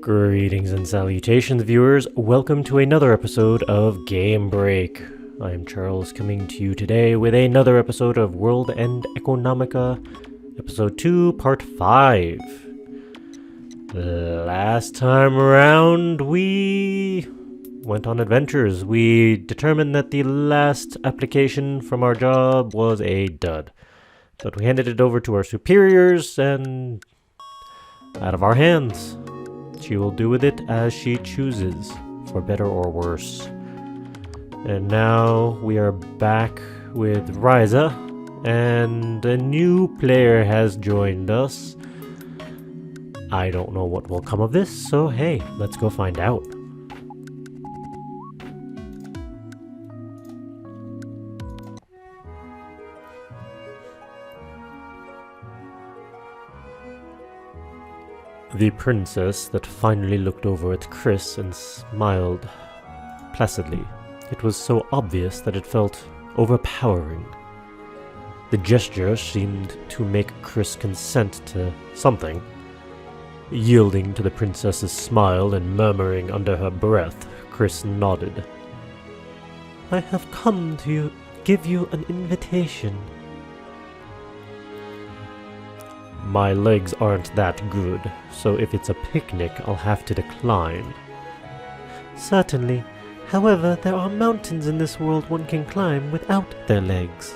Greetings and salutations, viewers. Welcome to another episode of Game Break. I am Charles, coming to you today with another episode of World End Economica, Episode 2, Part 5. Last time around, we went on adventures. We determined that the last application from our job was a dud. But we handed it over to our superiors and out of our hands. She will do with it as she chooses, for better or worse. And now we are back with Risa, and a new player has joined us. I don't know what will come of this, so hey, let's go find out. The princess that finally looked over at Chris and smiled placidly. It was so obvious that it felt overpowering. The gesture seemed to make Chris consent to something. Yielding to the princess's smile and murmuring under her breath, Chris nodded. I have come to give you an invitation. My legs aren't that good, so if it's a picnic, I'll have to decline. Certainly. However, there are mountains in this world one can climb without their legs.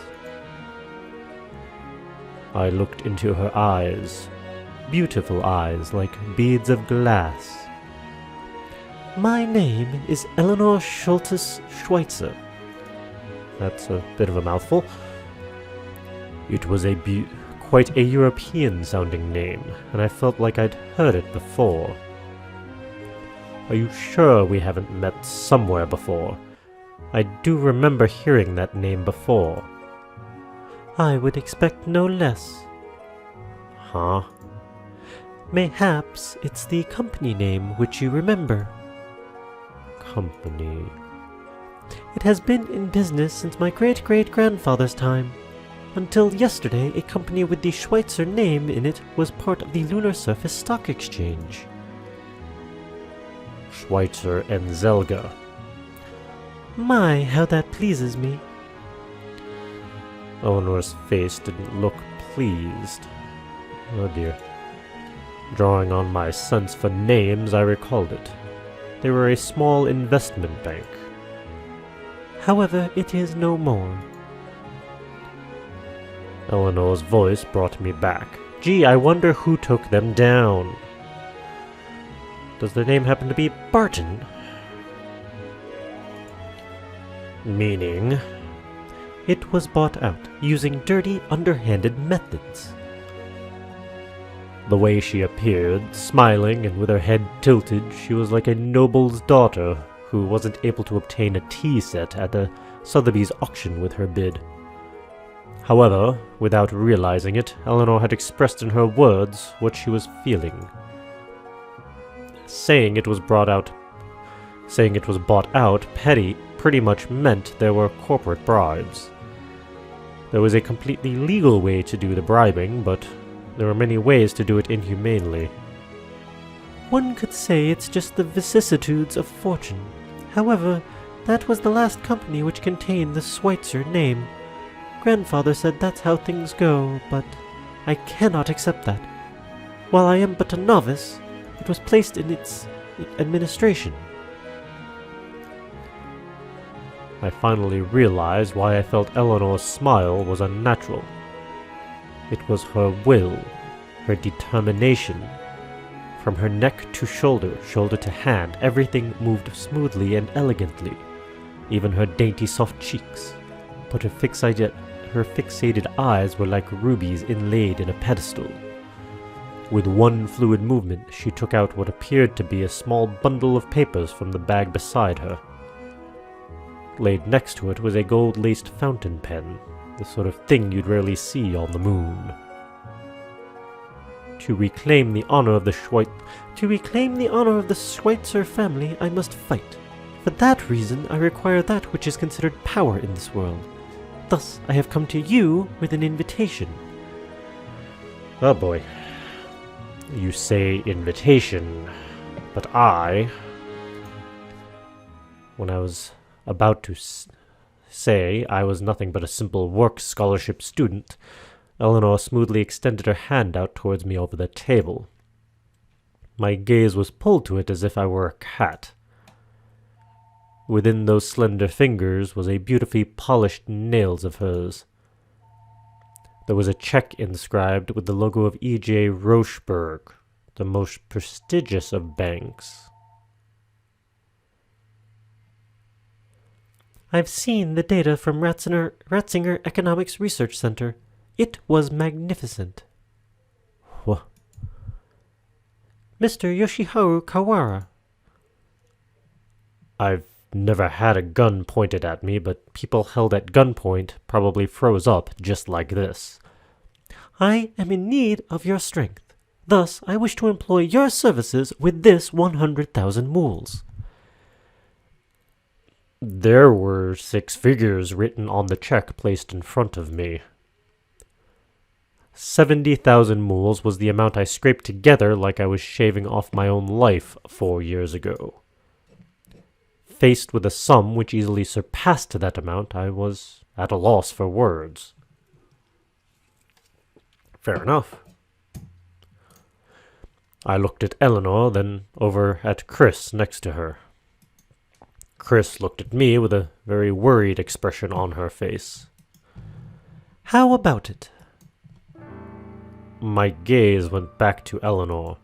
I looked into her eyes. Beautiful eyes, like beads of glass. My name is Eleanor Schultes Schweitzer. That's a bit of a mouthful. It was quite a European-sounding name, and I felt like I'd heard it before. Are you sure we haven't met somewhere before? I do remember hearing that name before. I would expect no less. Huh? Mayhaps it's the company name which you remember. Company... It has been in business since my great-great-grandfather's time. Until yesterday, a company with the Schweitzer name in it was part of the Lunar Surface Stock Exchange. Schweitzer and Zelga. My, how that pleases me. Eleanor's face didn't look pleased. Oh dear. Drawing on my sense for names, I recalled it. They were a small investment bank. However, it is no more. Eleanor's voice brought me back. Gee, I wonder who took them down. Does their name happen to be Barton? Meaning? It was bought out, using dirty, underhanded methods. The way she appeared, smiling and with her head tilted, she was like a noble's daughter who wasn't able to obtain a tea set at the Sotheby's auction with her bid. However, without realizing it, Eleanor had expressed in her words what she was feeling. Saying it was bought out, pretty much meant there were corporate bribes. There was a completely legal way to do the bribing, but there were many ways to do it inhumanely. One could say it's just the vicissitudes of fortune. However, that was the last company which contained the Schweitzer name. Grandfather said that's how things go, but I cannot accept that. While I am but a novice, it was placed in its administration. I finally realized why I felt Eleanor's smile was unnatural. It was her will, her determination. From her neck to shoulder, shoulder to hand, everything moved smoothly and elegantly, even her dainty soft cheeks. But her fixated eyes were like rubies inlaid in a pedestal. With one fluid movement, she took out what appeared to be a small bundle of papers from the bag beside her. Laid next to it was a gold-laced fountain pen, the sort of thing you'd rarely see on the moon. To reclaim the honor of the Schweitzer family, I must fight. For that reason, I require that which is considered power in this world. Thus, I have come to you with an invitation. Oh boy. You say invitation. But when I was about to say I was nothing but a simple work scholarship student, Eleanor smoothly extended her hand out towards me over the table. My gaze was pulled to it as if I were a cat. Within those slender fingers was a beautifully polished nails of hers. There was a check inscribed with the logo of E.J. Rochberg, the most prestigious of banks. I've seen the data from Ratzinger Economics Research Center. It was magnificent. What? Mr. Yoshiharu Kawara. I've never had a gun pointed at me, but people held at gunpoint probably froze up just like this. I am in need of your strength. Thus, I wish to employ your services with this 100,000 mules. There were 6 figures written on the check placed in front of me. 70,000 mules was the amount I scraped together like I was shaving off my own life 4 years ago. Faced with a sum which easily surpassed that amount, I was at a loss for words. Fair enough. I looked at Eleanor, then over at Chris next to her. Chris looked at me with a very worried expression on her face. How about it? My gaze went back to Eleanor,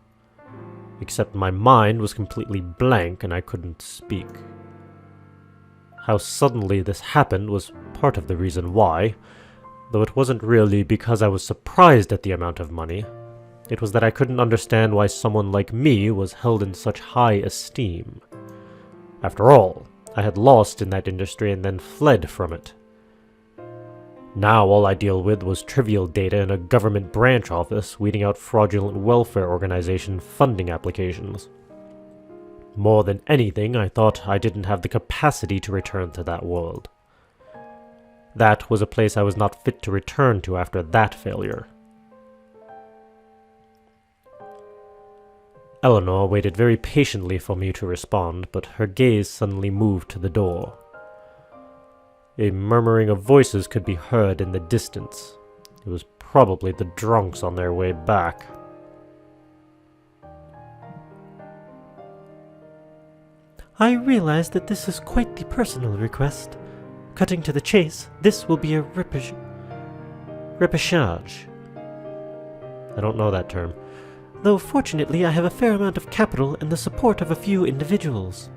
except my mind was completely blank and I couldn't speak. How suddenly this happened was part of the reason why, though it wasn't really because I was surprised at the amount of money. It was that I couldn't understand why someone like me was held in such high esteem. After all, I had lost in that industry and then fled from it. Now all I deal with was trivial data in a government branch office weeding out fraudulent welfare organization funding applications. More than anything, I thought I didn't have the capacity to return to that world. That was a place I was not fit to return to after that failure. Eleanor waited very patiently for me to respond, but her gaze suddenly moved to the door. A murmuring of voices could be heard in the distance. It was probably the drunks on their way back. I realize that this is quite the personal request. Cutting to the chase, this will be a repechage. I don't know that term. Though fortunately I have a fair amount of capital and the support of a few individuals.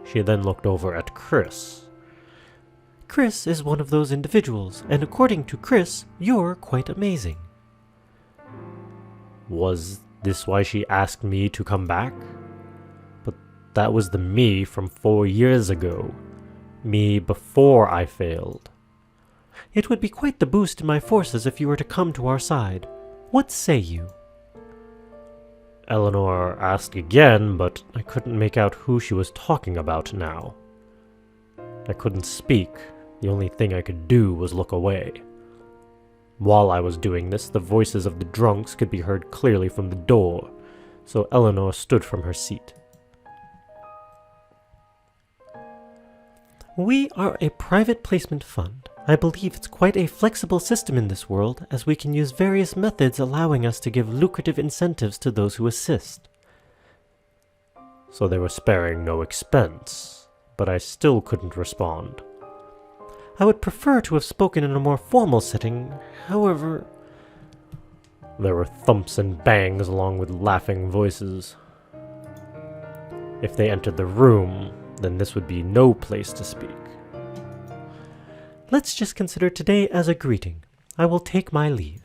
She then looked over at Chris. Chris is one of those individuals, and according to Chris, you're quite amazing. Was this why she asked me to come back? But that was the me from 4 years ago. Me before I failed. It would be quite the boost in my forces if you were to come to our side. What say you? Eleanor asked again, but I couldn't make out who she was talking about now. I couldn't speak. The only thing I could do was look away. While I was doing this, the voices of the drunks could be heard clearly from the door, so Eleanor stood from her seat. We are a private placement fund. I believe it's quite a flexible system in this world, as we can use various methods allowing us to give lucrative incentives to those who assist. So they were sparing no expense, but I still couldn't respond. I would prefer to have spoken in a more formal setting, however... There were thumps and bangs along with laughing voices. If they entered the room, then this would be no place to speak. Let's just consider today as a greeting. I will take my leave.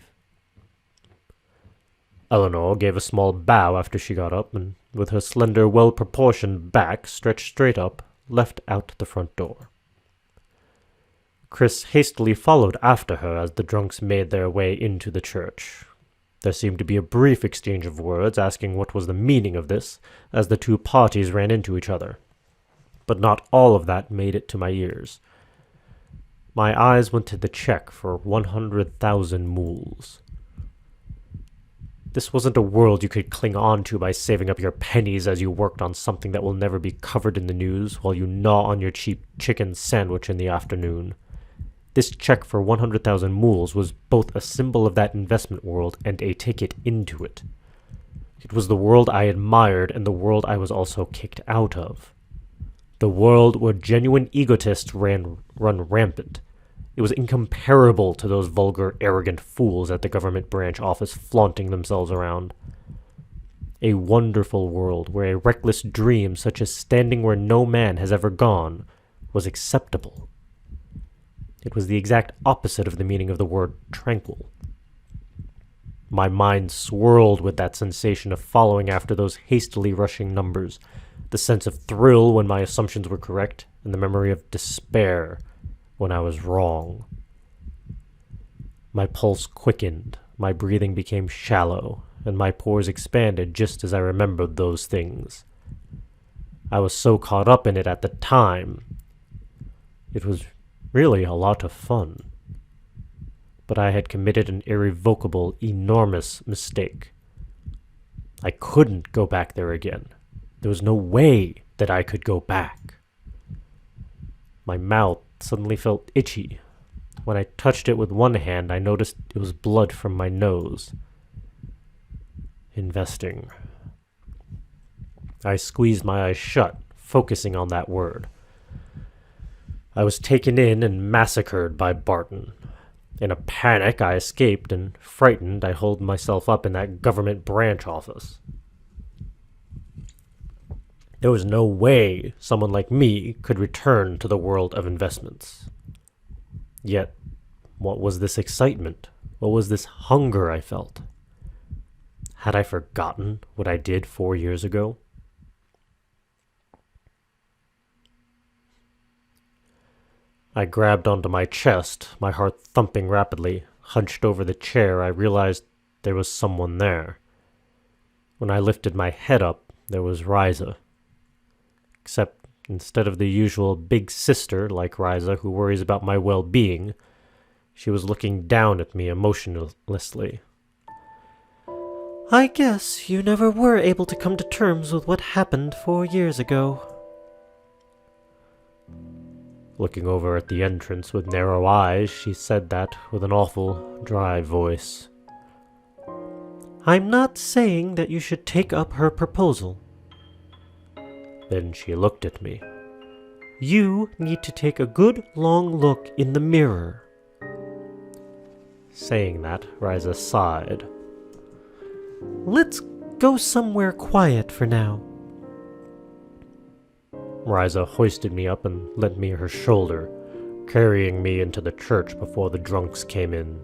Eleanor gave a small bow after she got up, and with her slender, well-proportioned back stretched straight up, left out the front door. Chris hastily followed after her as the drunks made their way into the church. There seemed to be a brief exchange of words asking what was the meaning of this, as the two parties ran into each other. But not all of that made it to my ears. My eyes went to the check for 100,000 mules. This wasn't a world you could cling on to by saving up your pennies as you worked on something that will never be covered in the news while you gnaw on your cheap chicken sandwich in the afternoon. This check for 100,000 mools was both a symbol of that investment world and a ticket into it. It was the world I admired and the world I was also kicked out of. The world where genuine egotists run rampant. It was incomparable to those vulgar, arrogant fools at the government branch office flaunting themselves around. A wonderful world where a reckless dream such as standing where no man has ever gone was acceptable. It was the exact opposite of the meaning of the word tranquil. My mind swirled with that sensation of following after those hastily rushing numbers, the sense of thrill when my assumptions were correct, and the memory of despair when I was wrong. My pulse quickened, my breathing became shallow, and my pores expanded just as I remembered those things. I was so caught up in it at the time. It was really a lot of fun. But I had committed an irrevocable, enormous mistake. I couldn't go back there again. There was no way that I could go back. My mouth suddenly felt itchy. When I touched it with one hand, I noticed it was blood from my nose. Investing. I squeezed my eyes shut, focusing on that word. I was taken in and massacred by Barton. In a panic, I escaped, and frightened, I holed myself up in that government branch office. There was no way someone like me could return to the world of investments. Yet, what was this excitement? What was this hunger I felt? Had I forgotten what I did 4 years ago? I grabbed onto my chest, my heart thumping rapidly. Hunched over the chair, I realized there was someone there. When I lifted my head up, there was Risa. Except instead of the usual big sister like Risa who worries about my well-being, she was looking down at me emotionlessly. I guess you never were able to come to terms with what happened 4 years ago. Looking over at the entrance with narrow eyes, she said that with an awful, dry voice. I'm not saying that you should take up her proposal. Then she looked at me. You need to take a good long look in the mirror. Saying that, Risa sighed. Let's go somewhere quiet for now. Risa hoisted me up and lent me her shoulder, carrying me into the church before the drunks came in.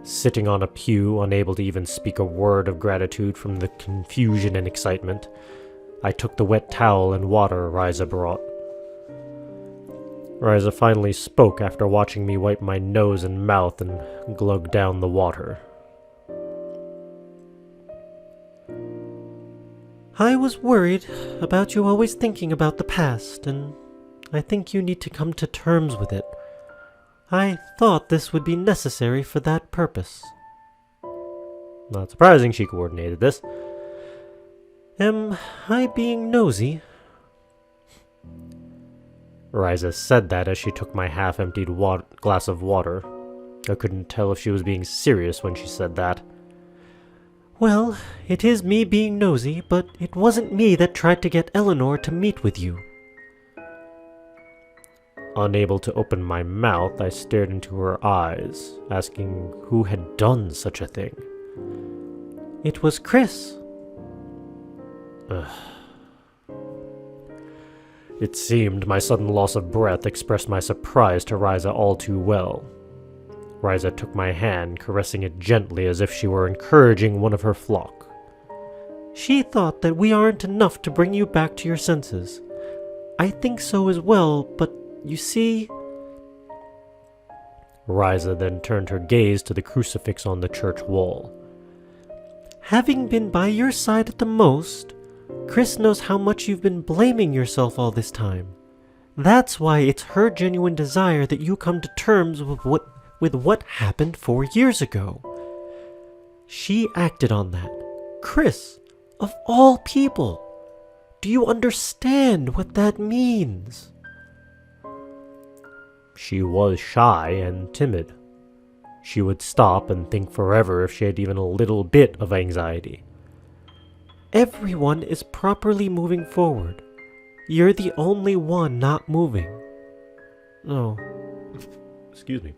Sitting on a pew, unable to even speak a word of gratitude from the confusion and excitement, I took the wet towel and water Risa brought. Risa finally spoke after watching me wipe my nose and mouth and glug down the water. I was worried about you always thinking about the past, and I think you need to come to terms with it. I thought this would be necessary for that purpose. Not surprising she coordinated this. Am I being nosy? Risa said that as she took my half-emptied glass of water. I couldn't tell if she was being serious when she said that. Well, it is me being nosy, but it wasn't me that tried to get Eleanor to meet with you. Unable to open my mouth, I stared into her eyes, asking who had done such a thing. It was Chris. It seemed my sudden loss of breath expressed my surprise to Risa all too well. Risa took my hand, caressing it gently as if she were encouraging one of her flock. She thought that we aren't enough to bring you back to your senses. I think so as well, but you see... Risa then turned her gaze to the crucifix on the church wall. Having been by your side at the most, Chris knows how much you've been blaming yourself all this time. That's why it's her genuine desire that you come to terms with what happened 4 years ago. She acted on that. Chris, of all people. Do you understand what that means? She was shy and timid. She would stop and think forever if she had even a little bit of anxiety. Everyone is properly moving forward. You're the only one not moving. Oh, Excuse me.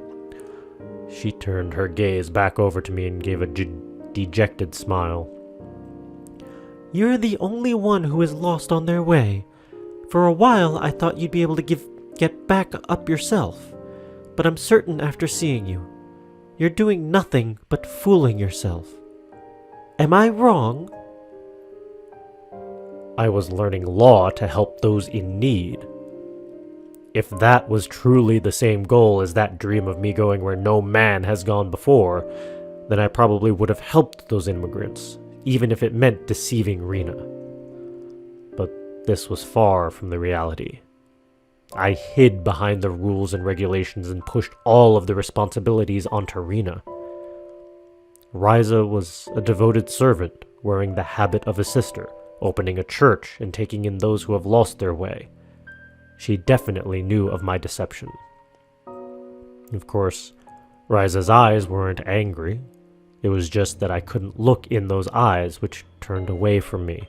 She turned her gaze back over to me and gave a dejected smile. you're the only one who is lost on their way. For a while, I thought you'd be able to get back up yourself. But I'm certain after seeing you, you're doing nothing but fooling yourself. Am I wrong? I was learning law to help those in need. If that was truly the same goal as that dream of me going where no man has gone before, then I probably would have helped those immigrants, even if it meant deceiving Rena. But this was far from the reality. I hid behind the rules and regulations and pushed all of the responsibilities onto Rena. Risa was a devoted servant, wearing the habit of a sister, opening a church and taking in those who have lost their way. She definitely knew of my deception. Of course, Risa's eyes weren't angry. It was just that I couldn't look in those eyes, which turned away from me.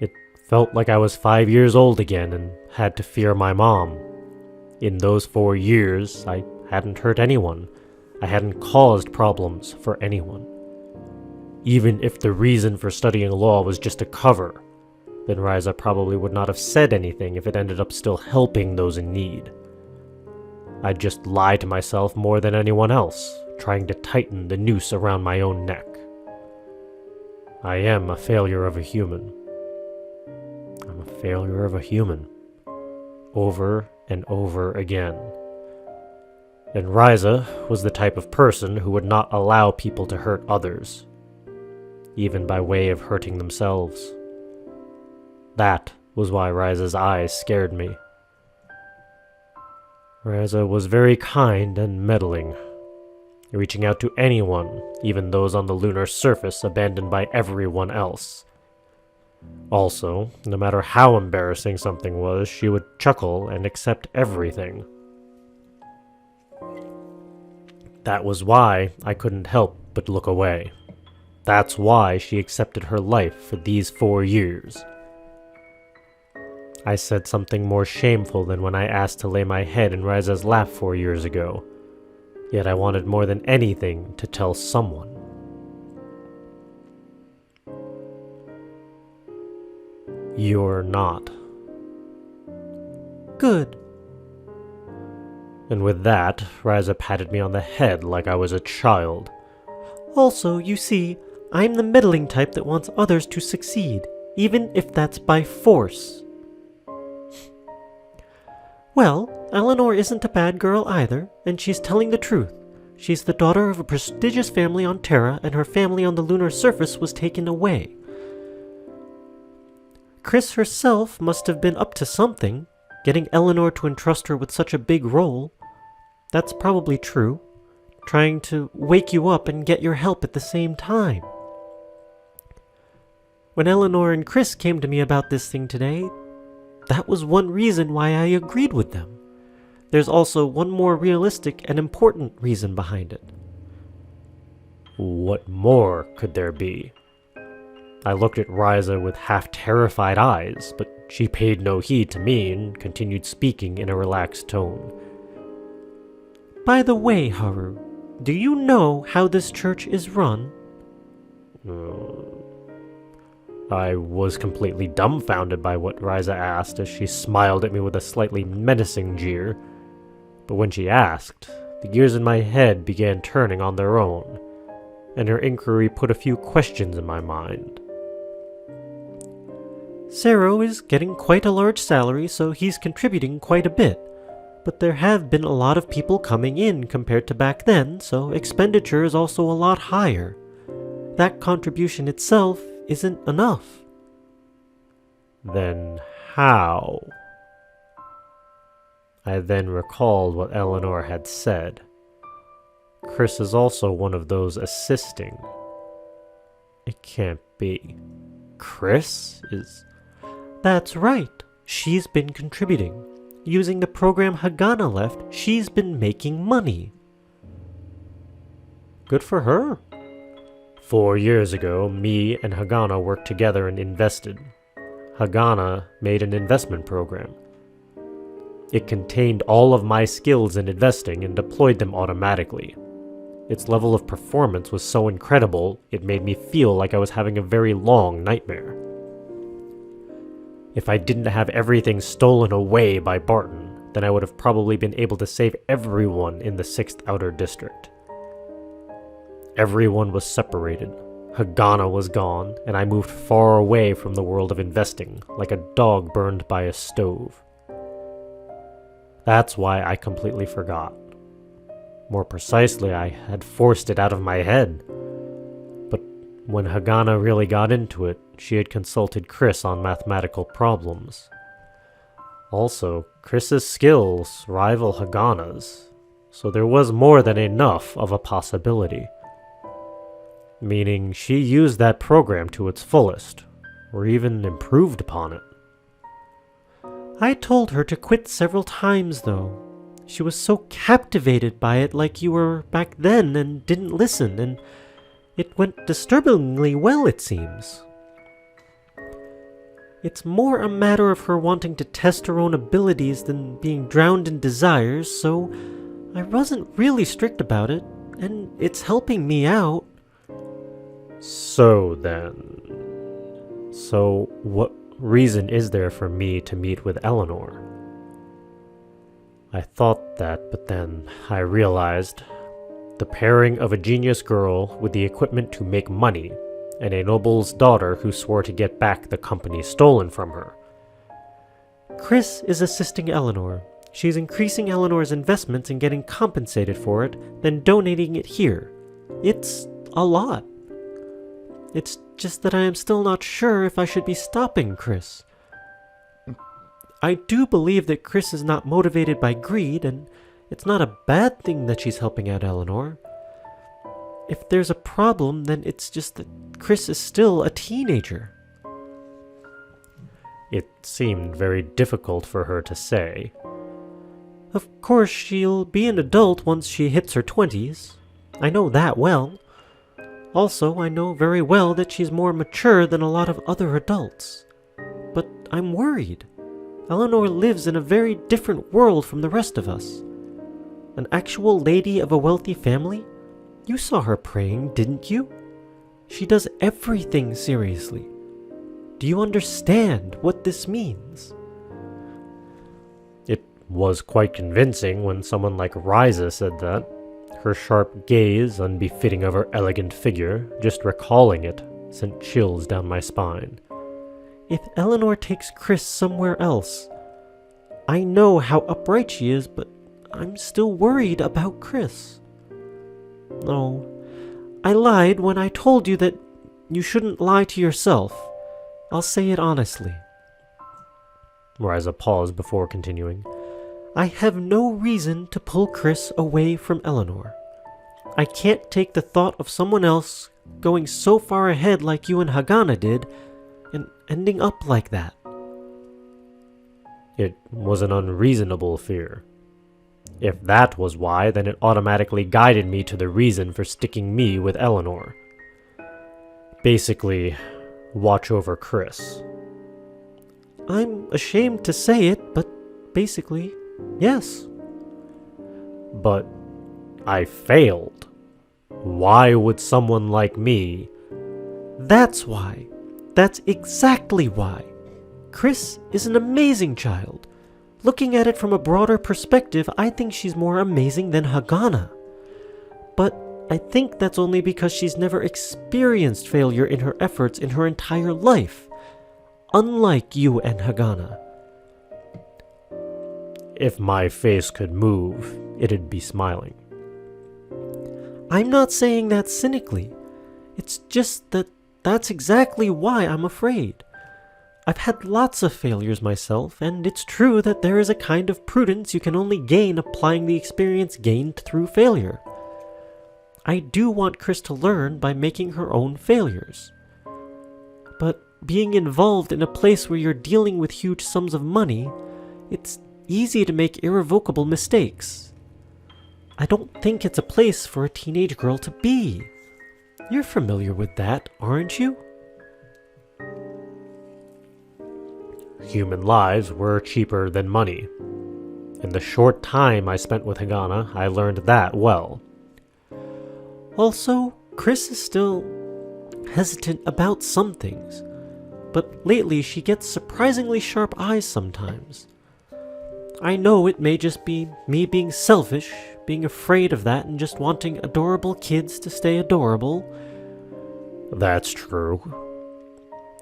It felt like I was 5 years old again and had to fear my mom. In those 4 years, I hadn't hurt anyone. I hadn't caused problems for anyone. Even if the reason for studying law was just a cover, then Risa probably would not have said anything if it ended up still helping those in need. I'd just lie to myself more than anyone else, trying to tighten the noose around my own neck. I am a failure of a human. I'm a failure of a human. Over and over again. And Risa was the type of person who would not allow people to hurt others, even by way of hurting themselves. That was why Risa's eyes scared me. Risa was very kind and meddling, reaching out to anyone, even those on the lunar surface abandoned by everyone else. Also, no matter how embarrassing something was, she would chuckle and accept everything. That was why I couldn't help but look away. That's why she accepted her life for these 4 years. I said something more shameful than when I asked to lay my head in Risa's lap 4 years ago. Yet I wanted more than anything to tell someone. You're not. Good. And with that, Risa patted me on the head like I was a child. Also, you see, I'm the meddling type that wants others to succeed, even if that's by force. Well, Eleanor isn't a bad girl either, and she's telling the truth. She's the daughter of a prestigious family on Terra, and her family on the lunar surface was taken away. Chris herself must have been up to something, getting Eleanor to entrust her with such a big role. That's probably true. Trying to wake you up and get your help at the same time. When Eleanor and Chris came to me about this thing today, that was one reason why I agreed with them. There's also one more realistic and important reason behind it. What more could there be? I looked at Risa with half-terrified eyes, but she paid no heed to me and continued speaking in a relaxed tone. By the way, Haru, do you know how this church is run? I was completely dumbfounded by what Risa asked as she smiled at me with a slightly menacing jeer. But when she asked, the gears in my head began turning on their own, and her inquiry put a few questions in my mind. Sero is getting quite a large salary, so he's contributing quite a bit. But there have been a lot of people coming in compared to back then, so expenditure is also a lot higher. That contribution itself isn't enough. Then how? I then recalled what Eleanor had said. Chris is also one of those assisting. It can't be. Chris is... That's right. She's been contributing. Using the program Hagana left, she's been making money. Good for her. 4 years ago, me and Hagana worked together and invested. Hagana made an investment program. It contained all of my skills in investing and deployed them automatically. Its level of performance was so incredible, it made me feel like I was having a very long nightmare. If I didn't have everything stolen away by Barton, then I would have probably been able to save everyone in the 6th Outer District. Everyone was separated. Hagana was gone, and I moved far away from the world of investing, like a dog burned by a stove. That's why I completely forgot. More precisely, I had forced it out of my head. But when Hagana really got into it, she had consulted Chris on mathematical problems. Also, Chris's skills rival Hagana's, so there was more than enough of a possibility. Meaning she used that program to its fullest, or even improved upon it. I told her to quit several times, though. She was so captivated by it like you were back then and didn't listen, and it went disturbingly well, it seems. It's more a matter of her wanting to test her own abilities than being drowned in desires, so I wasn't really strict about it, and it's helping me out. So what reason is there for me to meet with Eleanor? I thought that, but then I realized the pairing of a genius girl with the equipment to make money and a noble's daughter who swore to get back the company stolen from her. Chris is assisting Eleanor. She's increasing Eleanor's investments and getting compensated for it, then donating it here. It's a lot. It's just that I am still not sure if I should be stopping Chris. I do believe that Chris is not motivated by greed, and it's not a bad thing that she's helping out Eleanor. If there's a problem, then it's just that Chris is still a teenager. It seemed very difficult for her to say. Of course, she'll be an adult once she hits her 20s. I know that well. Also, I know very well that she's more mature than a lot of other adults. But I'm worried. Eleanor lives in a very different world from the rest of us. An actual lady of a wealthy family? You saw her praying, didn't you? She does everything seriously. Do you understand what this means? It was quite convincing when someone like Risa said that. Her sharp gaze, unbefitting of her elegant figure, just recalling it, sent chills down my spine. If Eleanor takes Chris somewhere else, I know how upright she is, but I'm still worried about Chris. No, I lied when I told you that you shouldn't lie to yourself. I'll say it honestly. Risa paused before continuing. I have no reason to pull Chris away from Eleanor. I can't take the thought of someone else going so far ahead like you and Hagana did, and ending up like that. It was an unreasonable fear. If that was why, then it automatically guided me to the reason for sticking me with Eleanor. Basically, watch over Chris. I'm ashamed to say it, but basically, yes. But I failed. Why would someone like me... That's why. That's exactly why. Chris is an amazing child. Looking at it from a broader perspective, I think she's more amazing than Hagana. But I think that's only because she's never experienced failure in her efforts in her entire life. Unlike you and Hagana. If my face could move, it'd be smiling. I'm not saying that cynically. It's just that that's exactly why I'm afraid. I've had lots of failures myself, and it's true that there is a kind of prudence you can only gain applying the experience gained through failure. I do want Chris to learn by making her own failures. But being involved in a place where you're dealing with huge sums of money, it's easy to make irrevocable mistakes. I don't think it's a place for a teenage girl to be. You're familiar with that, aren't you? Human lives were cheaper than money. In the short time I spent with Hagana, I learned that well. Also, Chris is still hesitant about some things, but lately she gets surprisingly sharp eyes sometimes. I know it may just be me being selfish, being afraid of that and just wanting adorable kids to stay adorable. That's true.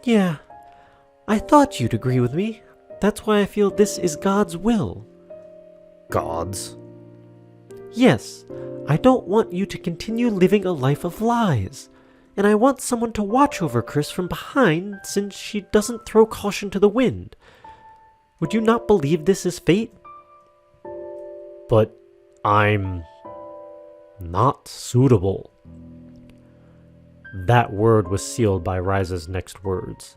Yeah, I thought you'd agree with me. That's why I feel this is God's will. Gods? Yes, I don't want you to continue living a life of lies. And I want someone to watch over Chris from behind since she doesn't throw caution to the wind. Would you not believe this is fate? But I'm not suitable. That word was sealed by Risa's next words.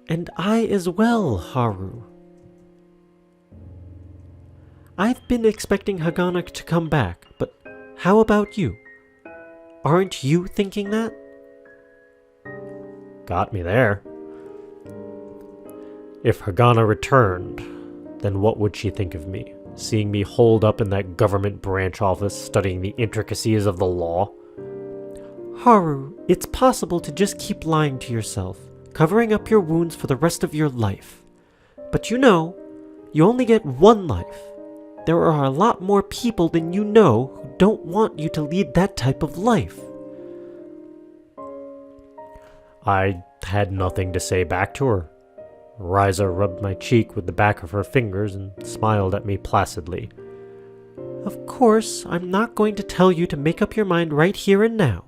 And I as well, Haru. I've been expecting Hagana to come back, but how about you? Aren't you thinking that? Got me there. If Hagana returned, then what would she think of me? Seeing me holed up in that government branch office studying the intricacies of the law? Haru, it's possible to just keep lying to yourself, covering up your wounds for the rest of your life. But you know, you only get one life. There are a lot more people than you know who don't want you to lead that type of life. I had nothing to say back to her. Risa rubbed my cheek with the back of her fingers and smiled at me placidly. Of course, I'm not going to tell you to make up your mind right here and now.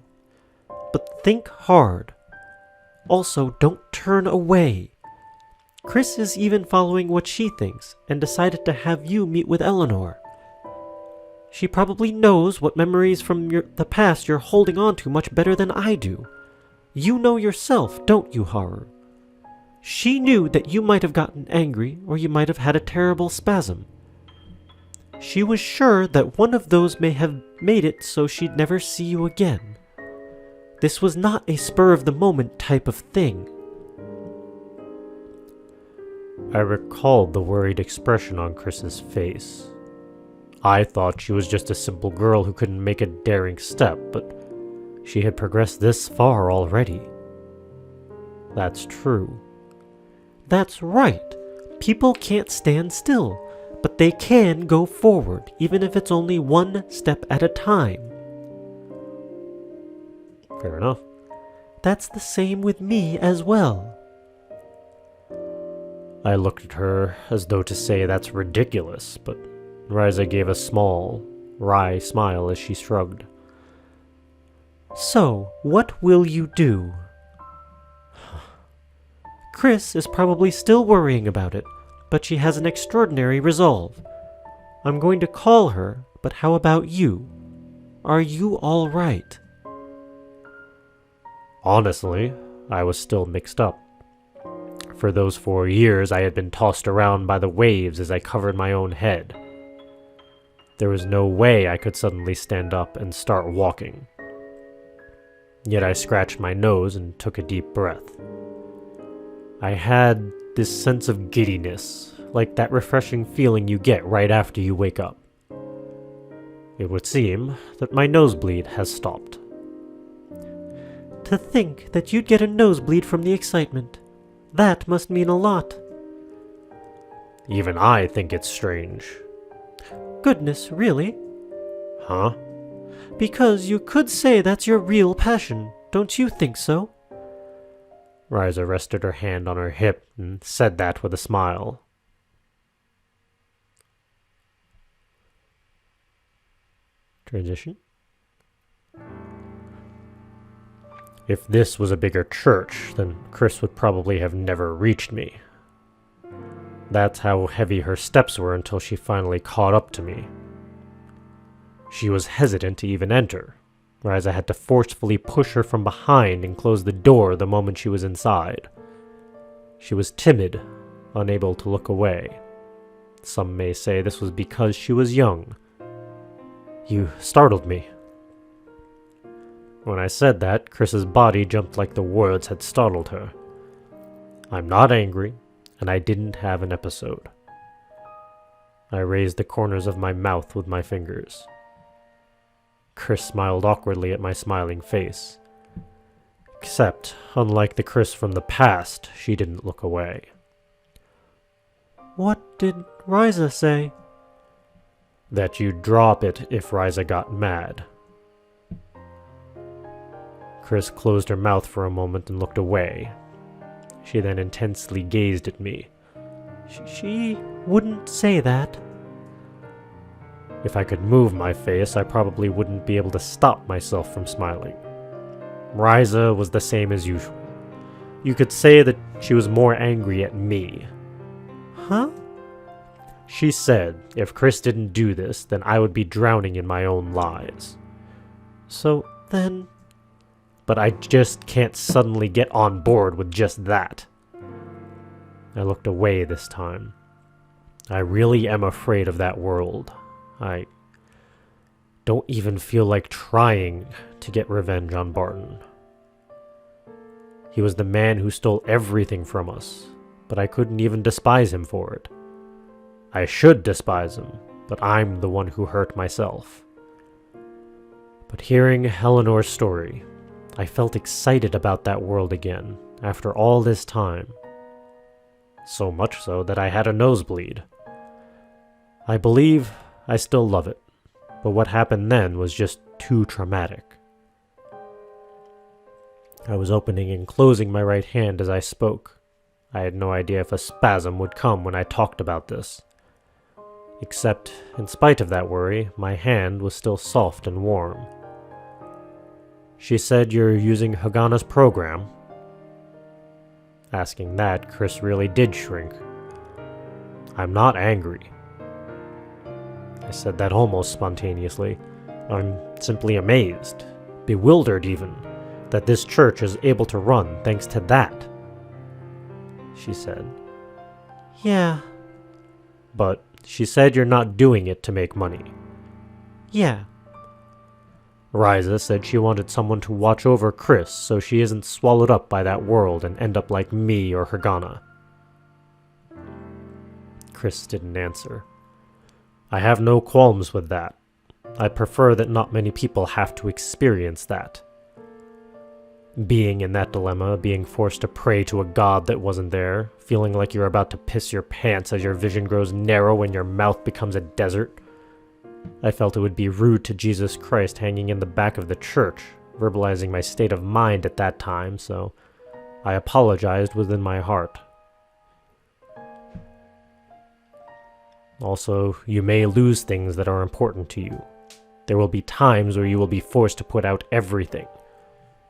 But think hard. Also, don't turn away. Chris is even following what she thinks and decided to have you meet with Eleanor. She probably knows what memories from the past you're holding on to much better than I do. You know yourself, don't you, Haru? She knew that you might have gotten angry or you might have had a terrible spasm. She was sure that one of those may have made it so she'd never see you again. This was not a spur-of-the-moment type of thing. I recalled the worried expression on Chris's face. I thought she was just a simple girl who couldn't make a daring step, but she had progressed this far already. That's true. That's right. People can't stand still, but they can go forward, even if it's only one step at a time. Fair enough. That's the same with me as well. I looked at her as though to say that's ridiculous, but Risa gave a small, wry smile as she shrugged. So, what will you do? Chris is probably still worrying about it, but she has an extraordinary resolve. I'm going to call her, but how about you? Are you all right? Honestly, I was still mixed up. For those 4 years, I had been tossed around by the waves as I covered my own head. There was no way I could suddenly stand up and start walking. Yet I scratched my nose and took a deep breath. I had this sense of giddiness, like that refreshing feeling you get right after you wake up. It would seem that my nosebleed has stopped. To think that you'd get a nosebleed from the excitement. That must mean a lot. Even I think it's strange. Goodness, really? Huh? Because you could say that's your real passion, don't you think so? Risa rested her hand on her hip and said that with a smile. Transition. If this was a bigger church, then Chris would probably have never reached me. That's how heavy her steps were until she finally caught up to me. She was hesitant to even enter, whereas I had to forcefully push her from behind and close the door the moment she was inside. She was timid, unable to look away. Some may say this was because she was young. "You startled me." When I said that, Chris's body jumped like the words had startled her. I'm not angry, and I didn't have an episode. I raised the corners of my mouth with my fingers. Chris smiled awkwardly at my smiling face. Except, unlike the Chris from the past, she didn't look away. "What did Risa say?" That you'd drop it if Risa got mad. Chris closed her mouth for a moment and looked away. She then intensely gazed at me. She wouldn't say that." If I could move my face, I probably wouldn't be able to stop myself from smiling. Risa was the same as usual. You could say that she was more angry at me. "Huh?" She said if Chris didn't do this, then I would be drowning in my own lies. "So then..." But I just can't suddenly get on board with just that. I looked away this time. I really am afraid of that world. I don't even feel like trying to get revenge on Barton. He was the man who stole everything from us, but I couldn't even despise him for it. I should despise him, but I'm the one who hurt myself. But hearing Eleanor's story, I felt excited about that world again, after all this time. So much so that I had a nosebleed. I believe I still love it, but what happened then was just too traumatic. I was opening and closing my right hand as I spoke. I had no idea if a spasm would come when I talked about this. Except, in spite of that worry, my hand was still soft and warm. She said you're using Hagana's program. Asking that, Chris really did shrink. I'm not angry. I said that almost spontaneously. I'm simply amazed, bewildered even, that this church is able to run thanks to that. She said. "Yeah." But she said you're not doing it to make money. "Yeah." Risa said she wanted someone to watch over Chris so she isn't swallowed up by that world and end up like me or Hagana. Chris didn't answer. I have no qualms with that. I prefer that not many people have to experience that. Being in that dilemma, being forced to pray to a god that wasn't there, feeling like you're about to piss your pants as your vision grows narrow and your mouth becomes a desert. I felt it would be rude to Jesus Christ hanging in the back of the church, verbalizing my state of mind at that time, so I apologized within my heart. Also, you may lose things that are important to you. There will be times where you will be forced to put out everything.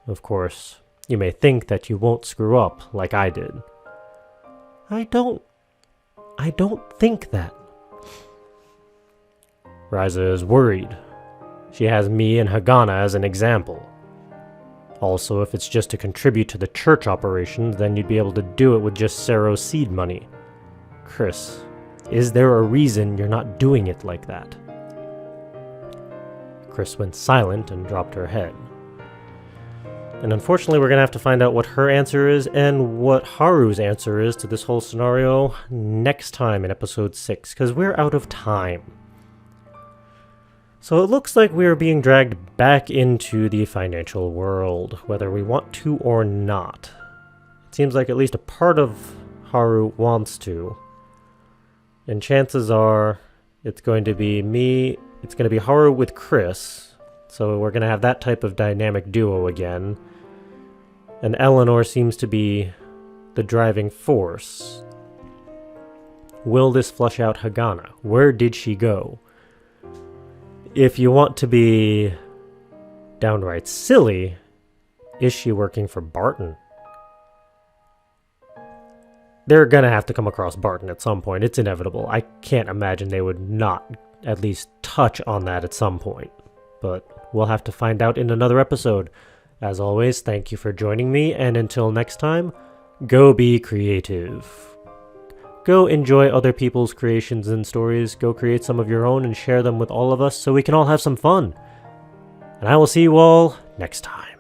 Of course, you may think that you won't screw up like I did. I don't think that. Risa is worried. She has me and Hagana as an example. Also, if it's just to contribute to the church operations, then you'd be able to do it with just Sero's seed money. Chris, is there a reason you're not doing it like that? Chris went silent and dropped her head. And unfortunately, we're going to have to find out what her answer is and what Haru's answer is to this whole scenario next time in episode 6, because we're out of time. So it looks like we are being dragged back into the financial world, whether we want to or not. It seems like at least a part of Haru wants to. And chances are it's going to be Haru with Chris. So we're going to have that type of dynamic duo again. And Eleanor seems to be the driving force. Will this flush out Hagana? Where did she go? If you want to be downright silly, is she working for Barton? They're gonna have to come across Barton at some point. It's inevitable. I can't imagine they would not at least touch on that at some point. But we'll have to find out in another episode. As always, thank you for joining me, and until next time, go be creative. Go enjoy other people's creations and stories. Go create some of your own and share them with all of us so we can all have some fun. And I will see you all next time.